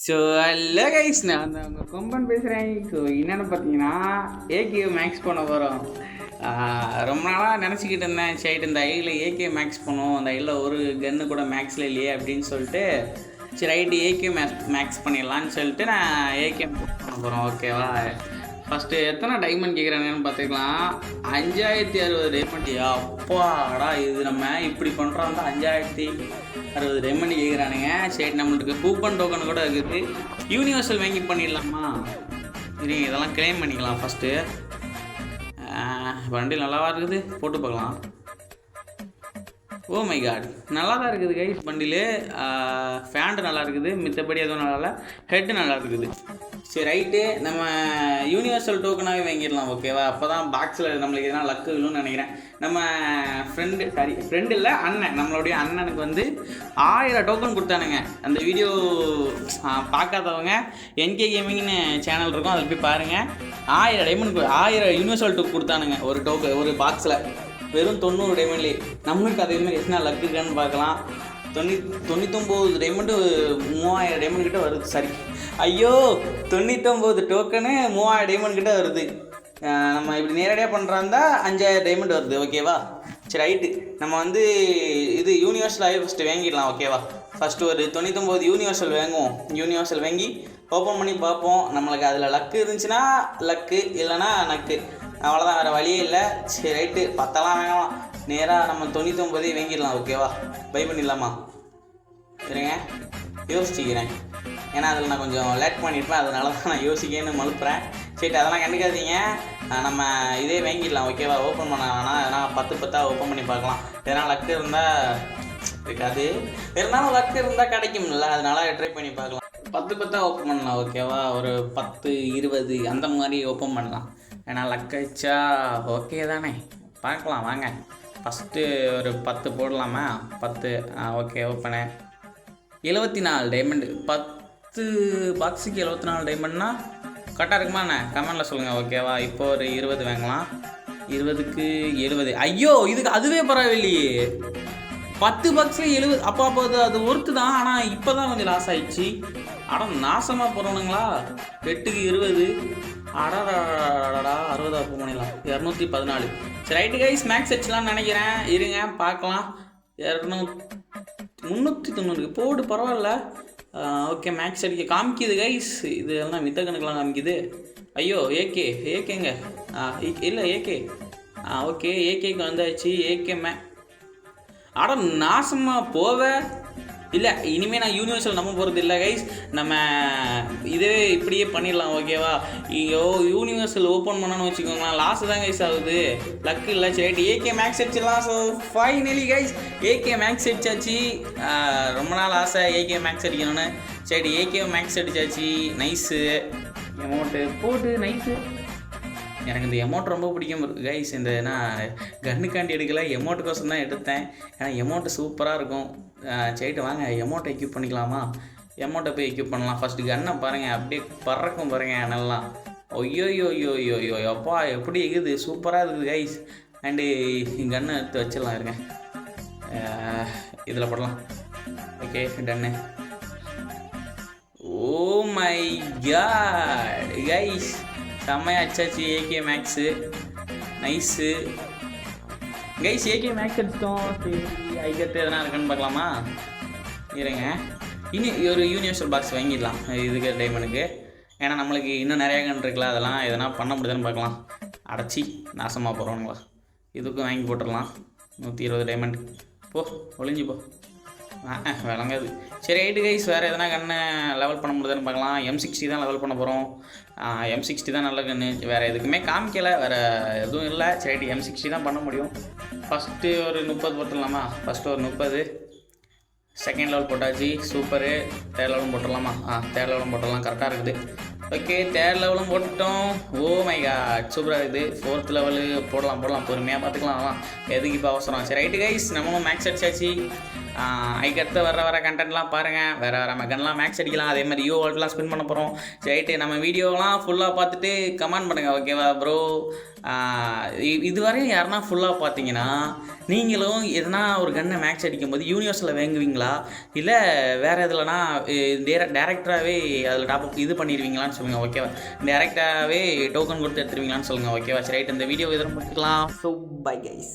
So அல்ல guys, நான் வந்து அவங்க கொம்பன் பேசுகிறேன். ஸோ என்னென்னு பார்த்தீங்கன்னா, ஏகே மேக்ஸ் பண்ண போகிறோம். ரொம்ப நாளாக நினச்சிக்கிட்டு இருந்தேன், சரி இந்த ஐயில் ஏகே மேக்ஸ் பண்ணுவோம், அந்த ஐயில் ஒரு கன்று கூட மேக்ஸில் இல்லையே அப்படின்னு சொல்லிட்டு, சரி ரைட்டு ஏகே மேக்ஸ் பண்ணிடலான்னு சொல்லிட்டு நான் ஏகே பண்ண போகிறோம். ஓகேவா? ஃபஸ்ட்டு எத்தனை டைமண்ட் கேட்குறாங்கன்னு பார்த்துக்கலாம். 5060 டைமண்ட். அப்பாடா, இது நம்ம இப்படி பண்ணுறோம் தான் 5060 டைமண்ட் கேட்குறானுங்க. சரி, நம்மளுக்கு கூப்பன் டோக்கன் கூட இருக்குது. யூனிவர்சல் வாங்கி பண்ணிடலாமா? சரி, இதெல்லாம் கிளைம் பண்ணிக்கலாம். ஃபஸ்ட்டு வண்டி நல்லாவா இருக்குது, போட்டு பார்க்கலாம். ஓ மை காட், நல்லா தான் இருக்குது கைஸ். வண்டியில் ஃபேண்டு நல்லா இருக்குது, மித்தபடி எதுவும் நல்லா இல்லை. ஹெட்டு நல்லா இருக்குது. சரி ரைட்டு, நம்ம யூனிவர்சல் டோக்கனாகவே வாங்கிடலாம். ஓகேவா? அப்போ தான் பாக்ஸில் நம்மளுக்கு எதனா லக்கு இல்லைன்னு நினைக்கிறேன். நம்ம ஃப்ரெண்டு இல்லை அண்ணன், நம்மளுடைய அண்ணனுக்கு வந்து 1000 டோக்கன் கொடுத்தானுங்க. அந்த வீடியோ பார்க்காதவங்க என்கே கேமிங்னு சேனல் இருக்கும், அதில் போய் பாருங்கள். 1000 டைமண்ட் 1000 யூனிவர்சல் டோக் கொடுத்தானுங்க ஒரு பாக்ஸில். வெறும் 90 டைமண்ட்லேயே. நம்மளுக்கு அதேமாதிரி எத்தனை லக்கு இருக்கான்னு பார்க்கலாம். 99 டைமண்டு 3000 டைமண்ட் கிட்ட வருது. சரி, ஐயோ, 99 டோக்கனு 3000 டைமண்ட் கிட்ட வருது. நம்ம இப்படி நேரடியாக பண்ணுறாந்தா 5000 டைமண்ட் வருது. ஓகேவா? சரி ரைட்டு, நம்ம வந்து இது யூனிவர்சலாகவே ஃபஸ்ட்டு வாங்கிடலாம். ஓகேவா? ஃபஸ்ட்டு ஒரு 99 யூனிவர்சல் வாங்குவோம். யூனிவர்சல் வாங்கி ஓப்பன் பண்ணி பார்ப்போம். நம்மளுக்கு அதில் லக்கு இருந்துச்சுன்னா லக்கு, இல்லைனா நக்கு. அவ்வளோதான், வேறு வழியே இல்லை. சரி ரைட்டு, 10 வாங்கலாம். நேராக நம்ம 99 வாங்கிடலாம். ஓகேவா? பை பண்ணிடலாமா? இருங்க, யோசிச்சுக்கிறேன். ஏன்னா அதில் நான் கொஞ்சம் லேட் பண்ணியிருப்பேன், அதனால தான் நான் யோசிக்கன்னு மழுப்புறேன். சரி, அதெல்லாம் கண்டுக்காதீங்க. நம்ம இதே வாங்கிடலாம். ஓகேவா? ஓப்பன் பண்ண வேணாம், ஏன்னா 10 ஓப்பன் பண்ணி பார்க்கலாம். எதனா லக்கு இருந்தால் இருக்காது, இருந்தாலும் லக்கு இருந்தால் கிடைக்கும்ல, அதனால ட்ரை பண்ணி பார்க்கலாம். 10 ஓப்பன் பண்ணலாம். ஓகேவா? ஒரு 10 20 அந்த மாதிரி ஓப்பன் பண்ணலாம். ஏன்னா லக் ஆச்சா ஓகே தானே, பார்க்கலாம் வாங்க. ஃபஸ்ட்டு ஒரு 10 போடலாமா? 10 ஓகே, ஓப்பனு. 74 டைமண்டு. 10 பாக்ஸுக்கு 74 டைமண்ட்னா கரெக்டாக இருக்குமாண்ணே? கமெண்டில் சொல்லுங்கள். ஓகேவா? இப்போ ஒரு 20 வாங்கலாம். 20க்கு 70. ஐயோ, இதுக்கு அதுவே பரவாயில்லையே. 10 பாக்ஸில் 70. அப்போ அது ஒர்த்து தான். ஆனால் இப்போ தான் கொஞ்சம் லாஸ் ஆகிடுச்சு. நாசமாக போகிறவனுங்களா? 8க்கு 20. அடாடா 60 ஓப்பன் பண்ணிடலாம். 214. சரி ரைட்டு கைஸ், மேக்ஸ் வச்சுலான்னு நினைக்கிறேன். இருங்க பார்க்கலாம். 390 போடு, பரவாயில்ல. ஓகே, மேக்ஸ் அடிக்க காமிக்குது கைஸ். இது எல்லாம் மித்த கணக்கெலாம் காமிக்குது. ஐயோ, ஏகேங்க. இல்லை ஏகே. ஓகே, ஏகேக்கு வந்தாச்சு. ஏகே நாசமாக போவ இல்லை. இனிமேல் நான் யூனிவர்சல் நம்ப போகிறது இல்லை கைஸ். நம்ம இதே இப்படியே பண்ணிடலாம். ஓகேவா? ஐயோ, யூனிவர்சல் ஓப்பன் பண்ணணும்னு வச்சுக்கோங்களேன், லாஸ் தான் கைஸ் ஆகுது, லக்கு இல்லை. சரி, ஏகே மேக்ஸ் அடிச்சிடலாம். So finally guys, AK max அடிச்சாச்சு. ரொம்ப நாள் ஆசை ஏகே மேக்ஸ் அடிக்கணும்னு. சரி, ஏகே மேக்ஸ் அடிச்சாச்சு. நைஸு அமௌண்ட்டு போட்டு நைஸு. எனக்கு இந்த எமௌண்ட் ரொம்ப பிடிக்கும் கைஸ். இந்த நான் கன்னுக்காண்டி எடுக்கலை, எமௌண்ட்டுக்கோசம் தான் எடுத்தேன். ஏன்னா எமௌண்ட்டு சூப்பராக இருக்கும். சரிட்டு வாங்க, எமௌண்ட்டை எக்யூப் பண்ணிக்கலாமா? எமௌண்ட்டை போய் எக்யூப் பண்ணலாம். ஃபஸ்ட்டு கன்னை பாருங்கள், அப்படியே பறக்கும் பாருங்கள் நல்லா. ஐயோ அப்பா, எப்படி இருக்குது, சூப்பராக இருக்குது கைஸ். அண்டு கன்னை எடுத்து வச்சிடலாம். இருங்க, இதில் போடலாம். Okay, done. Oh my god guys, செம்மையா அச்சாச்சு. AK max nice guys. AK max அடிச்சிட்டோம். சரி, ஐகத்து எதனா இருக்குன்னு பார்க்கலாமா? இருங்க, இனி ஒரு யூனிவர்சல் பாக்ஸ் வாங்கிடலாம் இதுக்கு டைமண்டுக்கு. ஏன்னா நம்மளுக்கு இன்னும் நிறையா கன் இருக்குல்ல, அதெல்லாம் எதனா பண்ண முடியுதுன்னு பார்க்கலாம். அடைச்சி நாசமாக போகிறோங்களா? இதுக்கும் வாங்கி போட்டுடலாம். 120 டைமண்ட். போ, ஒளிஞ்சு போ, விளங்காது. சரி ரைட்டு கைஸ், வேறு எதனா கண்ணை லெவல் பண்ண முடியுதுன்னு பார்க்கலாம். M60 தான் லெவல் பண்ண போகிறோம். M60 தான் நல்ல கன்று. வேறு எதுக்குமே காமிக்கலை, வேறு எதுவும் இல்லை. சரி, M60 தான் பண்ண முடியும். ஃபஸ்ட்டு ஒரு 30 போட்டுடலாமா? ஃபஸ்ட்டு ஒரு 30. செகண்ட் லெவல் போட்டாச்சு, சூப்பரு. தேர்ட் லெவலும் போட்டுடலாமா? தேர்ட் லெவலும் போட்டுடலாம், கரெக்டாக இருக்குது. ஓகே, தேர்ட் லெவலும் போட்டுட்டோம். ஓ மை காட், சூப்பராக இருக்குது. 4th லெவலு போடலாம், பொறுமையாக பார்த்துக்கலாம். எதுக்கு இப்போ அவசரம்? சரி ரைட்டு கைஸ், நம்மளும் மேக்ஸ் அடிச்சாச்சு. அதுக்கடுத்து வர கண்டென்ட்லாம் பாருங்கள். வேறு கன்லாம் மேக்ஸ் அடிக்கலாம், அதே மாதிரி யூவோல்ட்லாம் ஸ்பின் பண்ண போகிறோம். ரைட்டு, நம்ம வீடியோலாம் ஃபுல்லாக பார்த்துட்டு கமெண்ட் பண்ணுங்கள், ஓகேவா ப்ரோ? இதுவரையும் யாருன்னா ஃபுல்லாக பார்த்தீங்கன்னா நீங்களும் எதனா ஒரு கன்னை மேக்ஸ் அடிக்கும்போது யூனிவர்ஸில் வாங்குவீங்களா, இல்லை வேறு எதுலனா டேரெக்டாகவே அதில் டாப்அப் இது பண்ணிடுவீங்களான்னு சொல்லுங்கள், ஓகேவா? டேரெக்டாகவே டோக்கன் கொடுத்து எடுத்துருவீங்களான்னு சொல்லுங்கள், ஓகேவா? ரைட், இந்த வீடியோ இதெல்லாம் முடிச்சுக்கலாம். So bye guys.